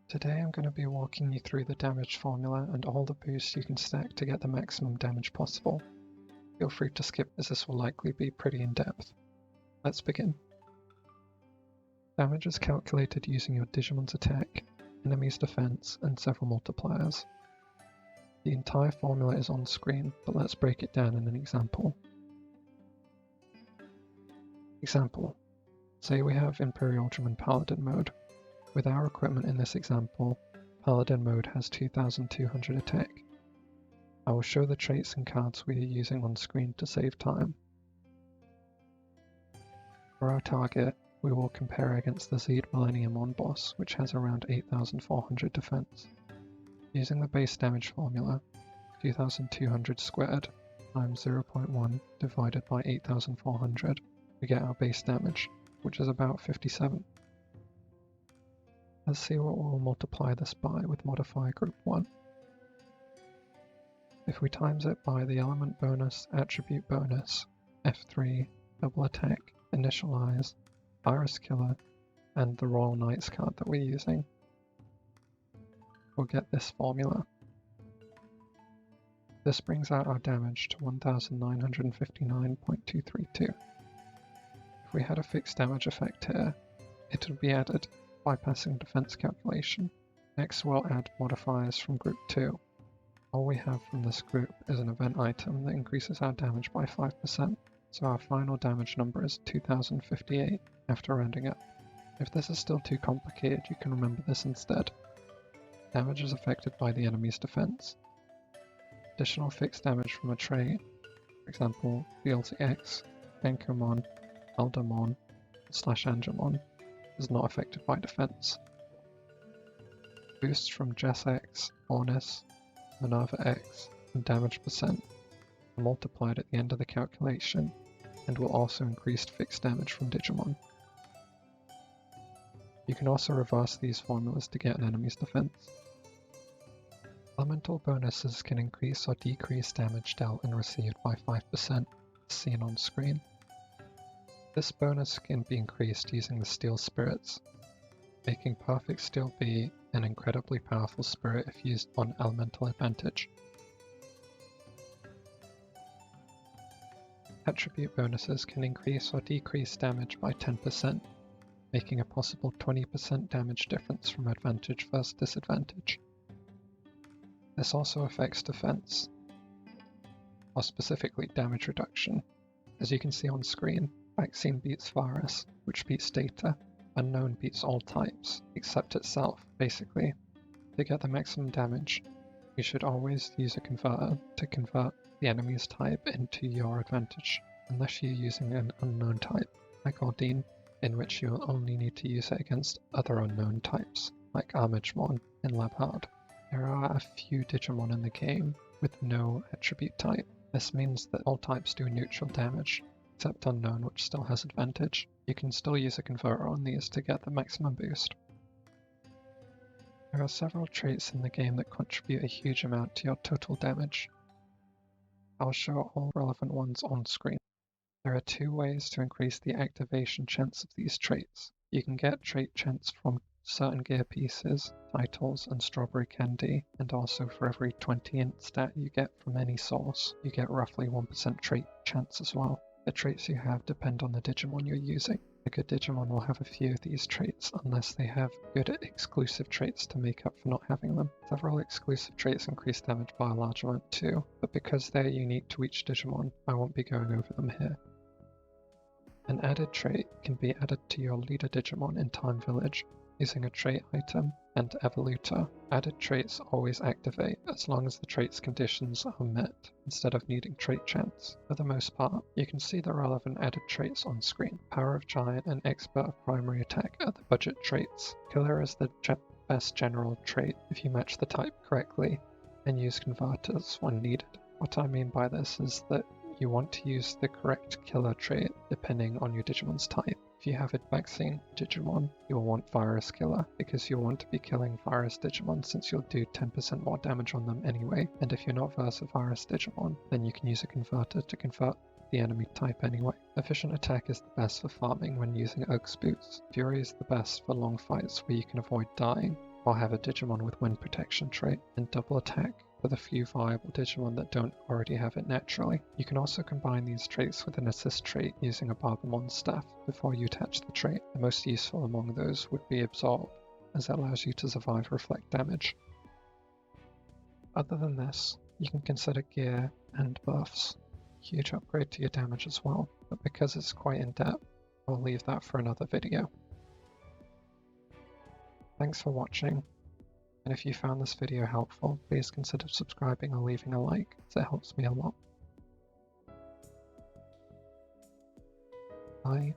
Today I'm going to be walking you through the damage formula and all the boosts you can stack to get the maximum damage possible. Feel free to skip as this will likely be pretty in-depth. Let's begin. Damage is calculated using your Digimon's attack, enemy's defense, and several multipliers. The entire formula is on screen, but let's break it down in an example. Example. Say we have Imperial Drum and Paladin mode. With our equipment in this example, Paladin mode has 2200 attack. I will show the traits and cards we are using on screen to save time. For our target, we will compare against the Zed Millennium boss, which has around 8400 defense. Using the base damage formula, 2200 squared times 0.1 divided by 8400, we get our base damage, which is about 57. Let's see what we'll multiply this by with modifier group 1. If we times it by the element bonus, attribute bonus, F3, double attack, initialize, virus killer, and the Royal Knights card that we're using, we'll get this formula. This brings out our damage to 1959.232. If we had a fixed damage effect here, it would be added bypassing defense calculation. Next we'll add modifiers from group 2. All we have from this group is an event item that increases our damage by 5%, so our final damage number is 2058 after rounding up. If this is still too complicated, you can remember this instead. Damage is affected by the enemy's defense. Additional fixed damage from a trait, for example, Fealty X, Anchormon, Eldermon, /Angemon, is not affected by defense. Boosts from Jess X, Ornis, Minerva X, and damage percent are multiplied at the end of the calculation and will also increase fixed damage from Digimon. You can also reverse these formulas to get an enemy's defense. Elemental bonuses can increase or decrease damage dealt and received by 5%, as seen on screen. This bonus can be increased using the Steel Spirits, making Perfect Steel be an incredibly powerful spirit if used on elemental advantage. Attribute bonuses can increase or decrease damage by 10%, making a possible 20% damage difference from advantage versus disadvantage. This also affects defense, or specifically damage reduction. As you can see on screen, Vaccine beats Virus, which beats Data. Unknown beats all types, except itself, basically. To get the maximum damage, you should always use a converter to convert the enemy's type into your advantage, unless you're using an unknown type, like Ordine, in which you'll only need to use it against other unknown types, like Armagemon and Labhard. There are a few Digimon in the game with no attribute type. This means that all types do neutral damage, except Unknown, which still has advantage. You can still use a converter on these to get the maximum boost. There are several traits in the game that contribute a huge amount to your total damage. I'll show all relevant ones on screen. There are 2 ways to increase the activation chance of these traits. You can get trait chance from certain gear pieces, titles, and strawberry candy, and also for every 20 int stat you get from any source, you get roughly 1% trait chance as well. The traits you have depend on the Digimon you're using. A good Digimon will have a few of these traits unless they have good exclusive traits to make up for not having them. Several exclusive traits increase damage by a large amount too, but because they're unique to each Digimon, I won't be going over them here. An added trait can be added to your leader Digimon in Time Village using a trait item and Evolutor. Added traits always activate as long as the trait's conditions are met, instead of needing trait chance. For the most part, you can see the relevant added traits on screen. Power of Giant and Expert of Primary Attack are the budget traits. Killer is the best general trait if you match the type correctly and use converters when needed. What I mean by this is that you want to use the correct killer trait depending on your Digimon's type. If you have a vaccine Digimon, you'll want Virus Killer, because you'll want to be killing Virus Digimon since you'll do 10% more damage on them anyway, and if you're not versus a Virus Digimon, then you can use a converter to convert the enemy type anyway. Efficient attack is the best for farming when using Oak's Boots. Fury is the best for long fights where you can avoid dying, or have a Digimon with wind protection trait, and double attack for the few viable Digimon that don't already have it naturally. You can also combine these traits with an assist trait using a Barbamon staff before you attach the trait. The most useful among those would be Absorb, as it allows you to survive reflect damage. Other than this, you can consider gear and buffs. Huge upgrade to your damage as well, but because it's quite in depth, I'll leave that for another video. Thanks for watching, and if you found this video helpful, please consider subscribing or leaving a like, as it helps me a lot. Bye.